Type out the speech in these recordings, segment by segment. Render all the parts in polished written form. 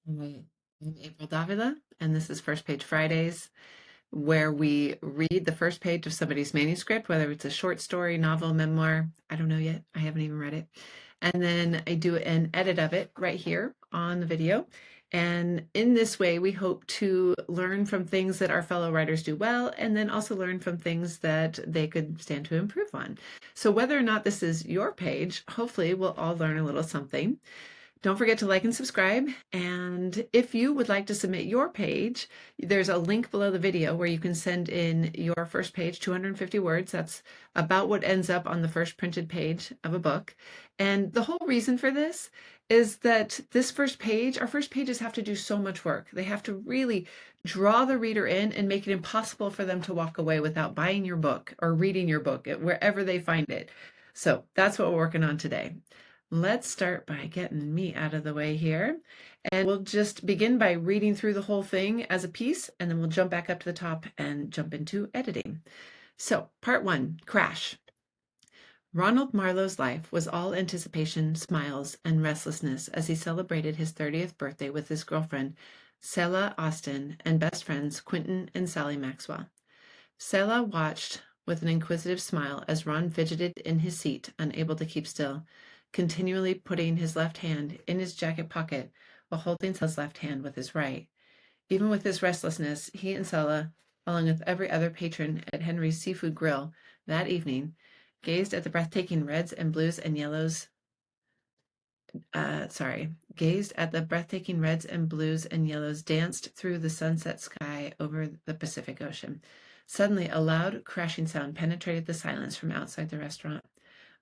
I'm April Davila, and this is First Page Fridays, where we read the first page of somebody's manuscript, whether it's a short story, novel, memoir. I don't know yet. I haven't even read it. And then I do an edit of it right here on the video. And in this way, we hope to learn from things that our fellow writers do well, and then also learn from things that they could stand to improve on. So whether or not this is your page, hopefully we'll all learn a little something. Don't forget to like and subscribe. And if you would like to submit your page, there's a link below the video where you can send in your first page, 250 words. That's about what ends up on the first printed page of a book. And the whole reason for this is that this first page, our first pages have to do so much work. They have to really draw the reader in and make it impossible for them to walk away without buying your book or reading your book wherever they find it. So that's what we're working on today. Let's start by getting me out of the way here. And we'll just begin by reading through the whole thing as a piece, and then we'll jump back up to the top and jump into editing. So, part one, Crash. Ronald Marlowe's life was all anticipation, smiles, and restlessness as he celebrated his 30th birthday with his girlfriend, Selah Austin, and best friends Quentin and Sally Maxwell. Selah watched with an inquisitive smile as Ron fidgeted in his seat, unable to keep still, continually putting his left hand in his jacket pocket while holding Selah's left hand with his right. Even with his restlessness, he and Selah, along with every other patron at Henry's Seafood Grill that evening, gazed at the breathtaking reds and blues and yellows. Gazed at the breathtaking reds and blues and yellows danced through the sunset sky over the Pacific Ocean. Suddenly, a loud crashing sound penetrated the silence from outside the restaurant.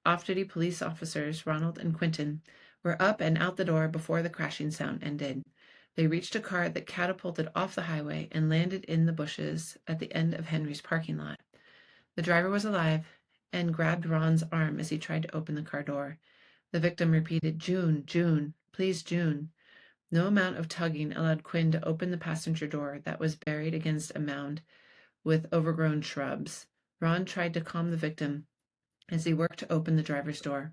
Off-duty police officers, Ronald and Quentin, were up and out the door before the crashing sound ended. They reached a car that catapulted off the highway and landed in the bushes at the end of Henry's parking lot. The driver was alive and grabbed Ron's arm as he tried to open the car door. The victim repeated, "June, June, please, June." No amount of tugging allowed Quinn to open the passenger door that was buried against a mound with overgrown shrubs. Ron tried to calm the victim as he worked to open the driver's door.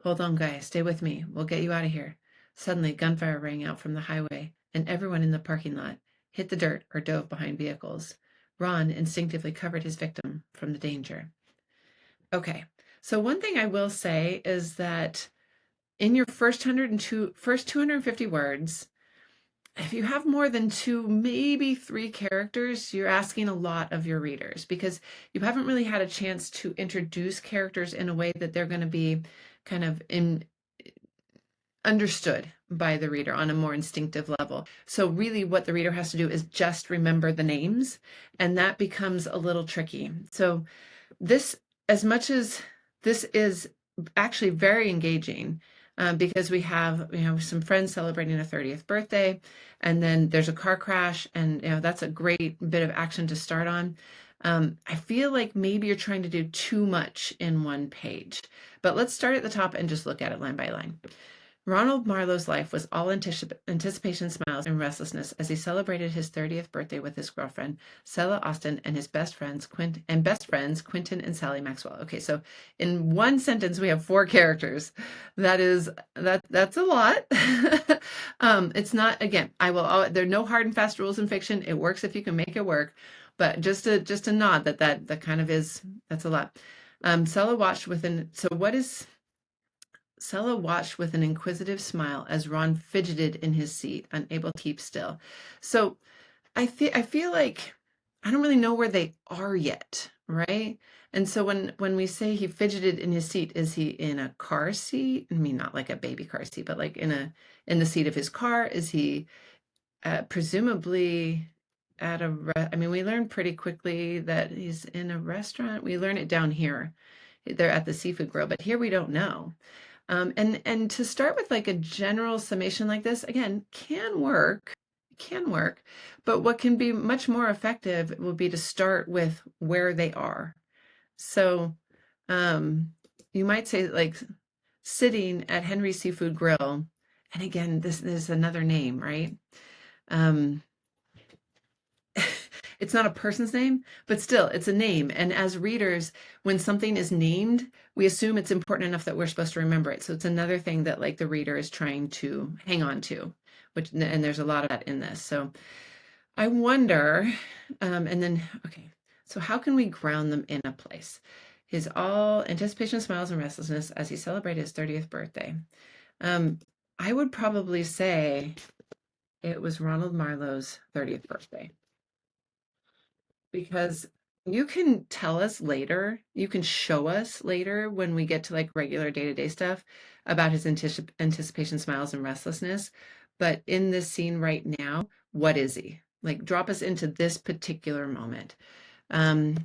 "Hold on, guy. Stay with me. We'll get you out of here." Suddenly, gunfire rang out from the highway, and everyone in the parking lot hit the dirt or dove behind vehicles. Ron instinctively covered his victim from the danger. Okay, so one thing I will say is that in your first 250 words, if you have more than two, maybe three characters, you're asking a lot of your readers because you haven't really had a chance to introduce characters in a way that they're going to be kind of understood by the reader on a more instinctive level. So really what the reader has to do is just remember the names, and that becomes a little tricky. So this, as much as this is actually very engaging, because we have some friends celebrating a 30th birthday, and then there's a car crash, and that's a great bit of action to start on. I feel like maybe you're trying to do too much in one page, but let's start at the top and just look at it line by line. Ronald Marlowe's life was all anticipation, smiles, and restlessness as he celebrated his 30th birthday with his girlfriend, Selah Austin, and his best friends, Quentin and Sally Maxwell. Okay, so in one sentence, we have four characters. That's a lot. It's not, again, there are no hard and fast rules in fiction. It works if you can make it work. But just a nod that kind of is, that's a lot. Selah watched Selah watched with an inquisitive smile as Ron fidgeted in his seat, unable to keep still. So I feel like I don't really know where they are yet, right? And so when we say he fidgeted in his seat, is he in a car seat? I mean, not like a baby car seat, but like in the seat of his car? Is he presumably at we learn pretty quickly that he's in a restaurant. We learn it down here. They're at the Seafood Grill, but here we don't know. And to start with like a general summation like this, again, can work, but what can be much more effective will be to start with where they are. So you might say like sitting at Henry's Seafood Grill, and again, this is another name, right? It's not a person's name, but still it's a name. And as readers, when something is named, we assume it's important enough that we're supposed to remember it. So it's another thing that like the reader is trying to hang on to and there's a lot of that in this. So I wonder, and then, okay, so how can we ground them in a place? His all anticipation, smiles, and restlessness as he celebrated his 30th birthday. Um, I would probably say it was Ronald Marlowe's 30th birthday, because you can tell us later, you can show us later when we get to like regular day-to-day stuff about his anticipation, smiles, and restlessness. But in this scene right now, what is he? Like, drop us into this particular moment. Um,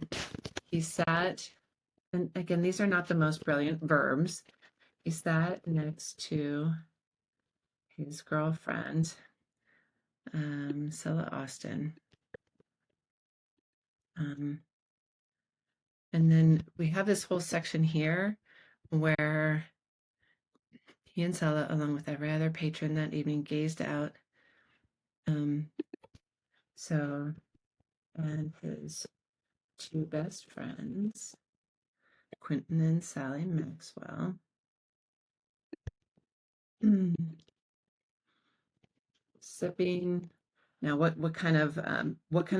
he sat, and again, these are not the most brilliant verbs. He sat next to his girlfriend, Scylla Austin. Um, and then we have this whole section here where he and Scylla, along with every other patron that evening, gazed out. Um, so, and his two best friends, Quentin and Sally Maxwell, sipping. Now, what kind of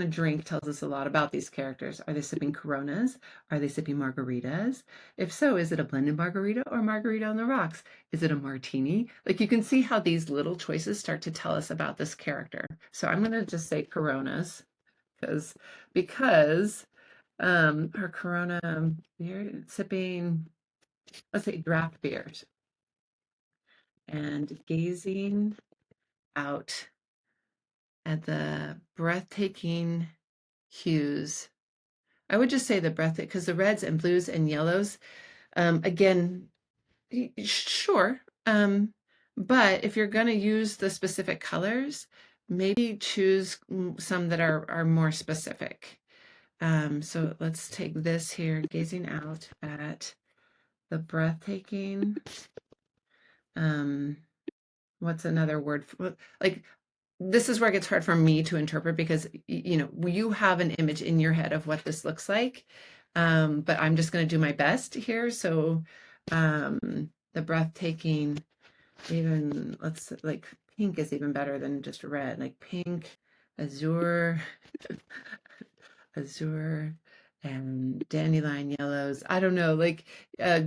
drink tells us a lot about these characters? Are they sipping Coronas? Are they sipping margaritas? If so, is it a blended margarita or margarita on the rocks? Is it a martini? Like, you can see how these little choices start to tell us about this character. So I'm going to just say Coronas because her Corona beer sipping, let's say draft beers, and gazing out at the breathtaking hues. I would just say the breath, because the reds and blues and yellows, again, sure. But if you're going to use the specific colors, maybe choose some that are more specific. So let's take this here, gazing out at the breathtaking, what's another word for, like, this is where it gets hard for me to interpret, because you have an image in your head of what this looks like, but I'm just going to do my best here. So the breathtaking, even let's like pink is even better than just red, like pink, azure, azure, and dandelion yellows. I don't know, like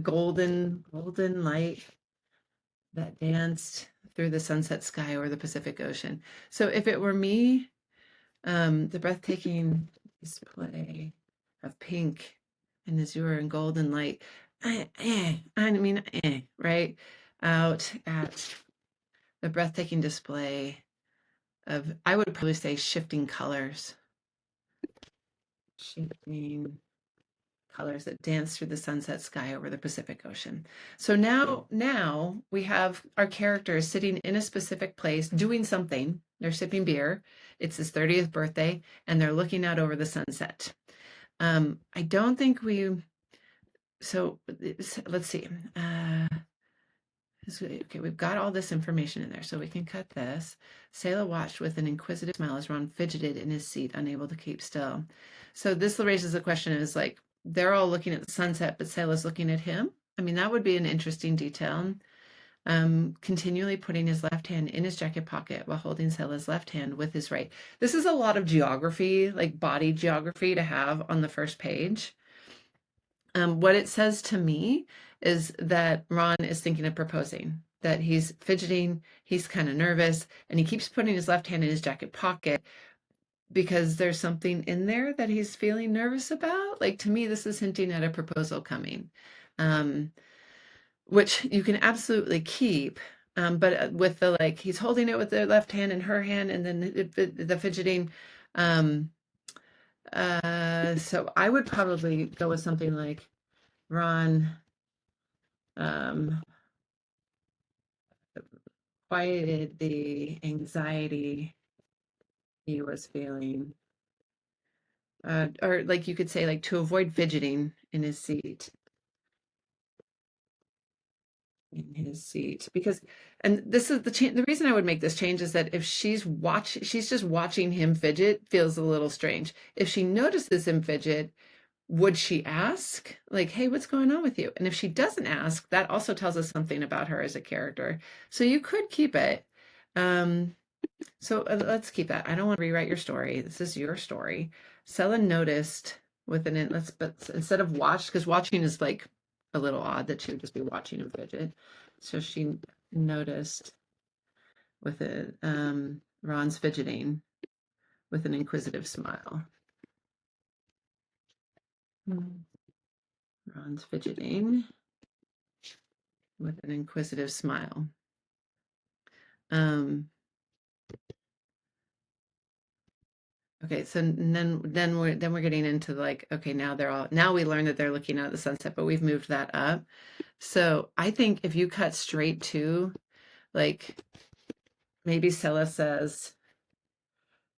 golden light that danced through the sunset sky or the Pacific Ocean. So if it were me, the breathtaking display of pink and azure and golden light, right? Out at the breathtaking display of, I would probably say, shifting colors. Shifting colors that dance through the sunset sky over the Pacific Ocean. So now we have our characters sitting in a specific place doing something. They're sipping beer. It's his 30th birthday, and they're looking out over the sunset. I don't think so let's see. Okay, we've got all this information in there, so we can cut this. Selah watched with an inquisitive smile as Ron fidgeted in his seat, unable to keep still. So this raises the question, is like, they're all looking at the sunset, but Selah's looking at him. I mean, that would be an interesting detail. Continually putting his left hand in his jacket pocket while holding Selah's left hand with his right. This is a lot of geography, like body geography, to have on the first page. What it says to me is that Ron is thinking of proposing, that he's fidgeting, he's kind of nervous, and he keeps putting his left hand in his jacket pocket because there's something in there that he's feeling nervous about. Like, to me, this is hinting at a proposal coming, which you can absolutely keep. But with the, like, he's holding it with the left hand and her hand, and then the fidgeting. So I would probably go with something like Ron quieted the anxiety he was feeling. Or like you could say, like, to avoid fidgeting in his seat. Because, and this is the reason I would make this change is that if she's just watching him fidget, feels a little strange. If she notices him fidget, would she ask, like, hey, what's going on with you? And if she doesn't ask, that also tells us something about her as a character. So you could keep it. So let's keep that. I don't want to rewrite your story. This is your story. Sella noticed with an let's but instead of watched, because watching is like a little odd that she would just be watching a fidget. So she noticed with it Ron's fidgeting with an inquisitive smile. Ron's fidgeting with an inquisitive smile. Um, okay, so then we're getting into like, okay, now we learn that they're looking at the sunset, but we've moved that up. So I think if you cut straight to like maybe Scylla says,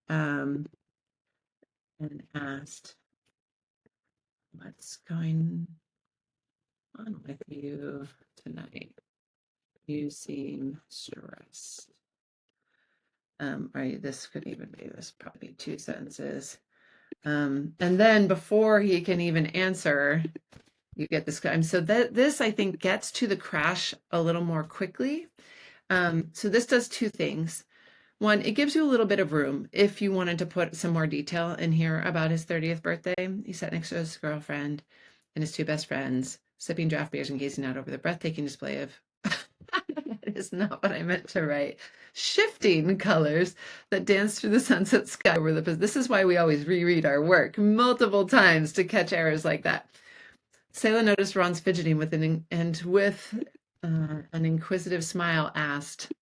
and asked, what's going on with you tonight? You seem stressed. Right, this could even be this probably two sentences. And then before he can even answer, you get this. So that this I think gets to the crash a little more quickly. So this does two things. One, it gives you a little bit of room if you wanted to put some more detail in here about his 30th birthday. He sat next to his girlfriend and his two best friends, sipping draft beers and gazing out over the breathtaking display of that is not what I meant to write. Shifting colors that dance through the sunset sky over the. This is why we always reread our work multiple times to catch errors like that. Selah noticed Ron's fidgeting with an inquisitive smile asked,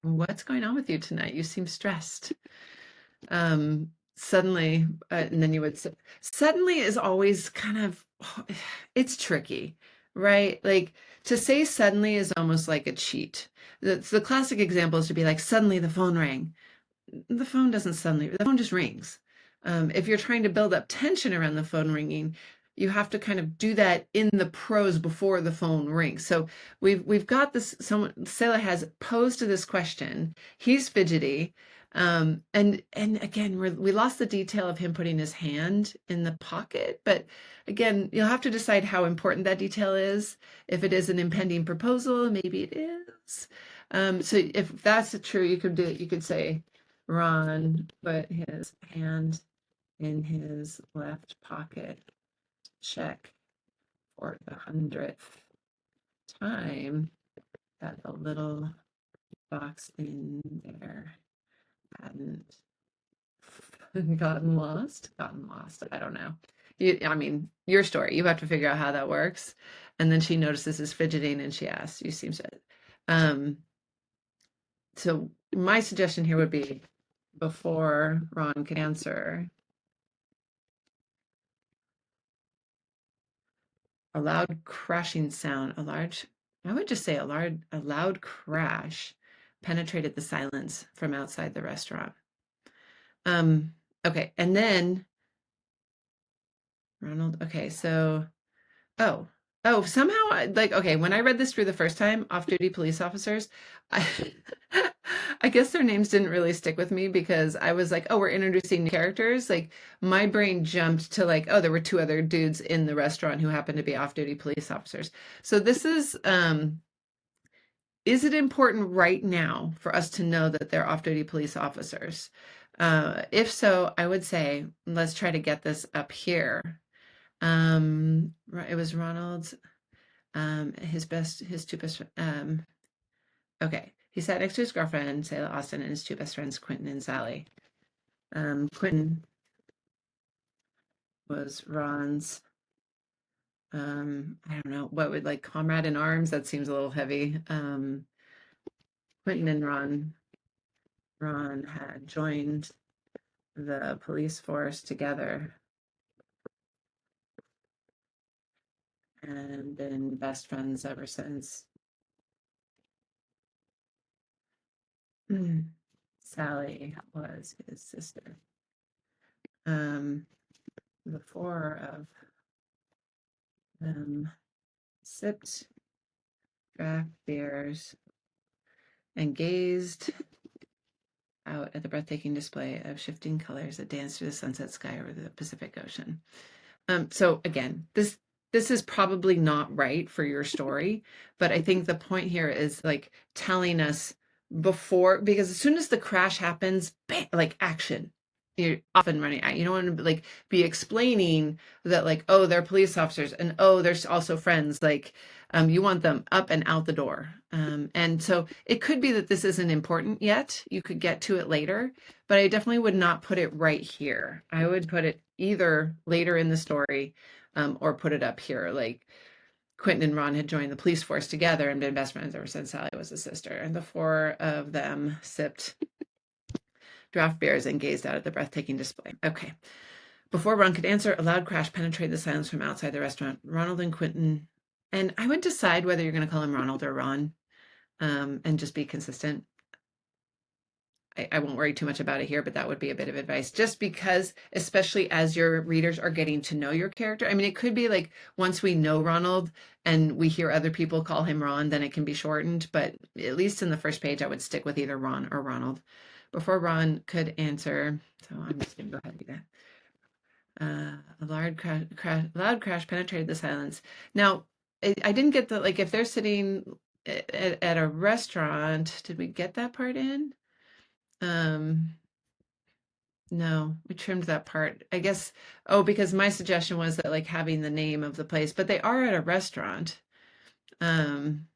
"What's going on with you tonight? You seem stressed." Suddenly, and then you would say, suddenly is always kind of, it's tricky, right? Like to say suddenly is almost like a cheat. The classic example is to be like, suddenly the phone rang. The phone doesn't suddenly, the phone just rings. If you're trying to build up tension around the phone ringing, you have to kind of do that in the prose before the phone rings. So we've got this. Someone Selah has posed this question. He's fidgety, and again we lost the detail of him putting his hand in the pocket. But again, you'll have to decide how important that detail is. If it is an impending proposal, maybe it is. So if that's true, you could do it. You could say Ron put his hand in his left pocket, check for the 100th time that the little box in there hadn't gotten lost. I don't know. I mean, your story. You have to figure out how that works. And then she notices his fidgeting and she asks, "You seem sad." So my suggestion here would be before Ron can answer, a loud crashing sound, I would just say a loud crash penetrated the silence from outside the restaurant. Okay, and then Ronald, okay, so, oh, somehow, okay, when I read this through the first time, off-duty police officers, I, I guess their names didn't really stick with me because I was like, oh, we're introducing new characters. Like, my brain jumped to like, oh, there were two other dudes in the restaurant who happened to be off-duty police officers. So this is it important right now for us to know that they're off-duty police officers? If so, I would say, let's try to get this up here. It was Ronald's, his two best, okay. He sat next to his girlfriend, Selah Austin, and his two best friends, Quentin and Sally. Quentin was Ron's, I don't know, what would like comrade in arms? That seems a little heavy. Quentin and Ron had joined the police force together and been best friends ever since. Sally was his sister. The four of them sipped draft beers and gazed out at the breathtaking display of shifting colors that danced through the sunset sky over the Pacific Ocean. So again, this is probably not right for your story, but I think the point here is like telling us before, because as soon as the crash happens, bam, like action. You're often running out. You don't want to like be explaining that like, oh, they're police officers and oh, there's also friends. Like, you want them up and out the door. And so it could be that this isn't important yet. You could get to it later, but I definitely would not put it right here. I would put it either later in the story, or put it up here. Like, Quentin and Ron had joined the police force together and been best friends ever since Sally was a sister, and the four of them sipped draft beers and gazed out at the breathtaking display. Okay. Before Ron could answer, a loud crash penetrated the silence from outside the restaurant. Ronald and Quentin, and I would decide whether you're going to call him Ronald or Ron, and just be consistent. I won't worry too much about it here, but that would be a bit of advice, just because, especially as your readers are getting to know your character. I mean, it could be like once we know Ronald and we hear other people call him Ron, then it can be shortened. But at least in the first page, I would stick with either Ron or Ronald. Before Ron could answer, so I'm just going to go ahead and do that. A loud crash penetrated the silence. Now, I didn't get the, like, if they're sitting at a restaurant, did we get that part in? No, we trimmed that part. I guess, oh, because my suggestion was that like having the name of the place, but they are at a restaurant. Um,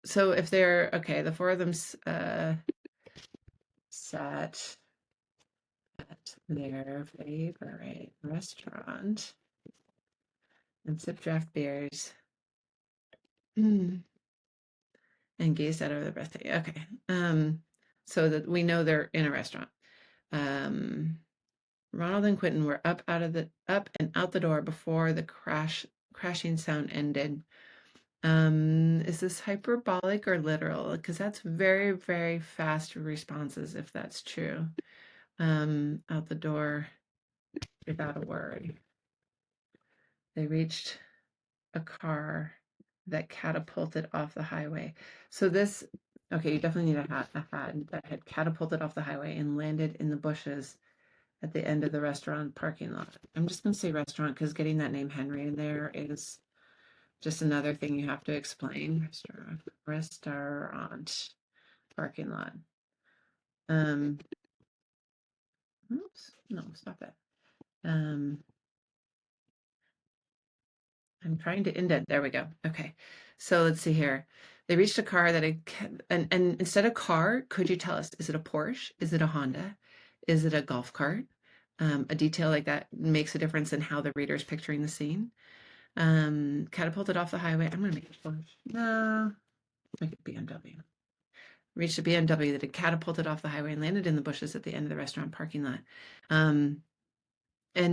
so if they're okay, the four of them sat at their favorite restaurant and sipped draft beers, and gazed out over the breathtaking. Okay. So that we know they're in a restaurant. Um, Ronald and Quentin were up and out the door before the crashing sound ended. Is this hyperbolic or literal? Because that's very, very fast responses if that's true. Out the door without a word. They reached a car that catapulted off the highway. So this, okay, you definitely need a hat that had catapulted off the highway and landed in the bushes at the end of the restaurant parking lot. I'm just going to say restaurant because getting that name Henry in there is just another thing you have to explain. Restaurant parking lot. Oops, no, stop that. I'm trying to indent. There we go. Okay. So let's see here. They reached a car that and instead of car, could you tell us, is it a Porsche? Is it a Honda? Is it a golf cart? A detail like that makes a difference in how the reader is picturing the scene. Catapulted off the highway. I'm going to make it Porsche. No, make it BMW. Reached a BMW that had catapulted off the highway and landed in the bushes at the end of the restaurant parking lot. And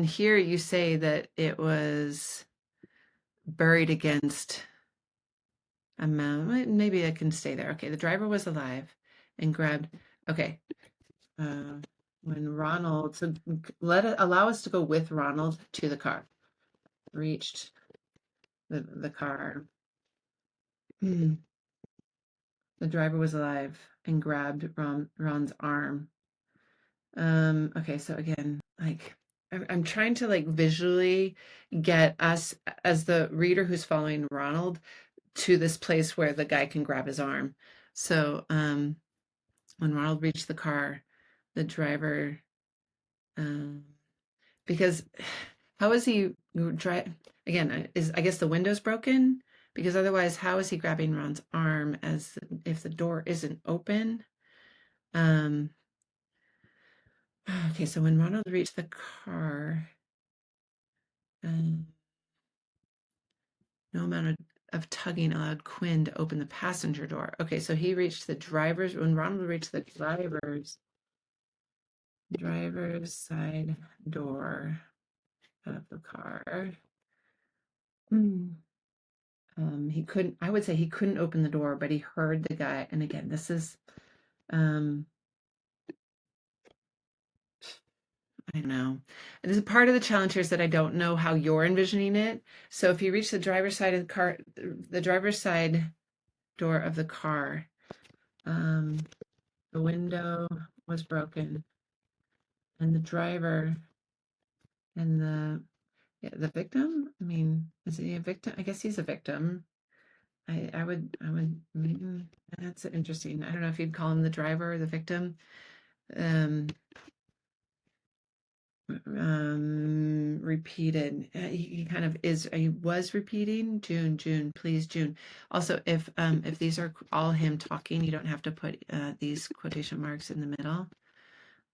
here you say that it was buried against a mountain. Maybe I can stay there. Okay, the driver was alive and grabbed. Okay, when Ronald, so allow us to go with Ronald to the car. Reached the car. The driver was alive and grabbed Ron's arm. Okay, so again, like I'm trying to like visually get us as the reader who's following Ronald to this place where the guy can grab his arm. So when Ronald reached the car, the driver, because how is he drive again? Is I guess the window's broken because otherwise, how is he grabbing Ron's arm as if the door isn't open? Okay, so when Ronald reached the car, no amount of tugging allowed Quinn to open the passenger door. Okay, so he reached the driver's, when Ronald reached the driver's side door of the car. He couldn't, I would say he couldn't open the door, but he heard the guy. And again, this is, I don't know. This is part of the challenge here is that I don't know how you're envisioning it. So if you reach the driver's side of the car, the driver's side door of the car, the window was broken, and the driver and the victim. I mean, is he a victim? I guess he's a victim. That's interesting. I don't know if you'd call him the driver or the victim. Um, Repeated. He kind of is. He was repeating. June, June, please, June. Also, if these are all him talking, you don't have to put these quotation marks in the middle.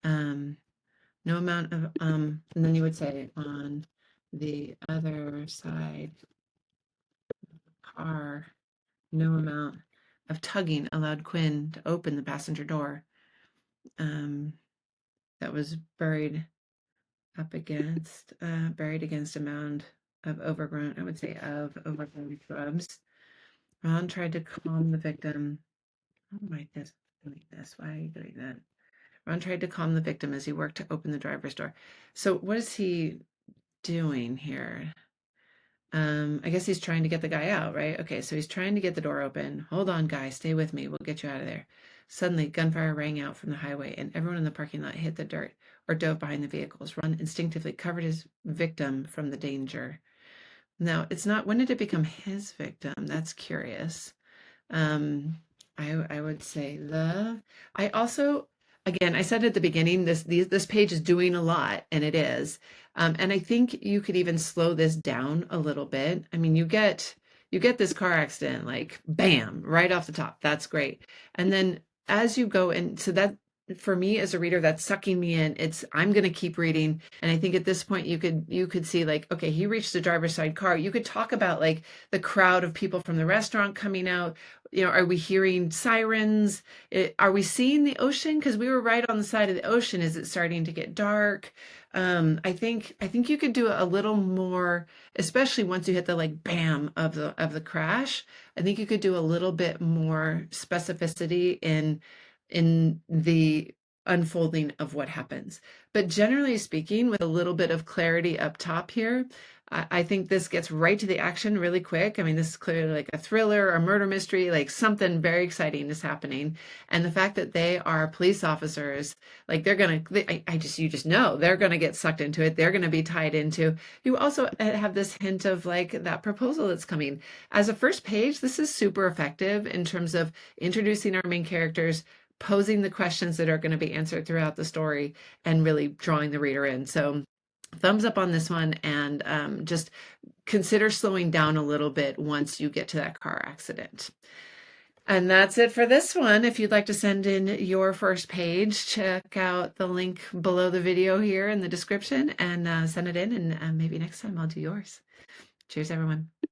No amount of and then you would say on the other side car, no amount of tugging allowed Quinn to open the passenger door. That was buried against a mound of overgrown, I would say of overgrown shrubs. Ron tried to calm the victim. How am I doing this? Why are you doing that? Ron tried to calm the victim as he worked to open the driver's door. So what is he doing here? I guess he's trying to get the guy out, right? Okay, so he's trying to get the door open. Hold on, guy, stay with me. We'll get you out of there. Suddenly, gunfire rang out from the highway, and everyone in the parking lot hit the dirt or dove behind the vehicles. Ron instinctively covered his victim from the danger. Now, it's not, when did it become his victim? That's curious. I would say I also, again, I said at the beginning, this page is doing a lot, and it is. And I think you could even slow this down a little bit. I mean, you get this car accident, like bam, right off the top. That's great. And then as you go in, so that for me as a reader, that's sucking me in. I'm going to keep reading. And I think at this point you could see like, okay, he reached the driver's side car. You could talk about like the crowd of people from the restaurant coming out. Are we hearing sirens? Are we seeing the ocean? Because we were right on the side of the ocean. Is it starting to get dark? I think you could do a little more, especially once you hit the like bam of the crash. I think you could do a little bit more specificity in the unfolding of what happens. But generally speaking, with a little bit of clarity up top here, I think this gets right to the action really quick. I mean, this is clearly like a thriller or murder mystery, like something very exciting is happening. And the fact that they are police officers, like you just know they're gonna get sucked into it. They're gonna be tied into. You also have this hint of like that proposal that's coming. As a first page, this is super effective in terms of introducing our main characters, posing the questions that are going to be answered throughout the story, and really drawing the reader in. So thumbs up on this one, and just consider slowing down a little bit once you get to that car accident. And that's it for this one. If you'd like to send in your first page, check out the link below the video here in the description and send it in, and maybe next time I'll do yours. Cheers, everyone.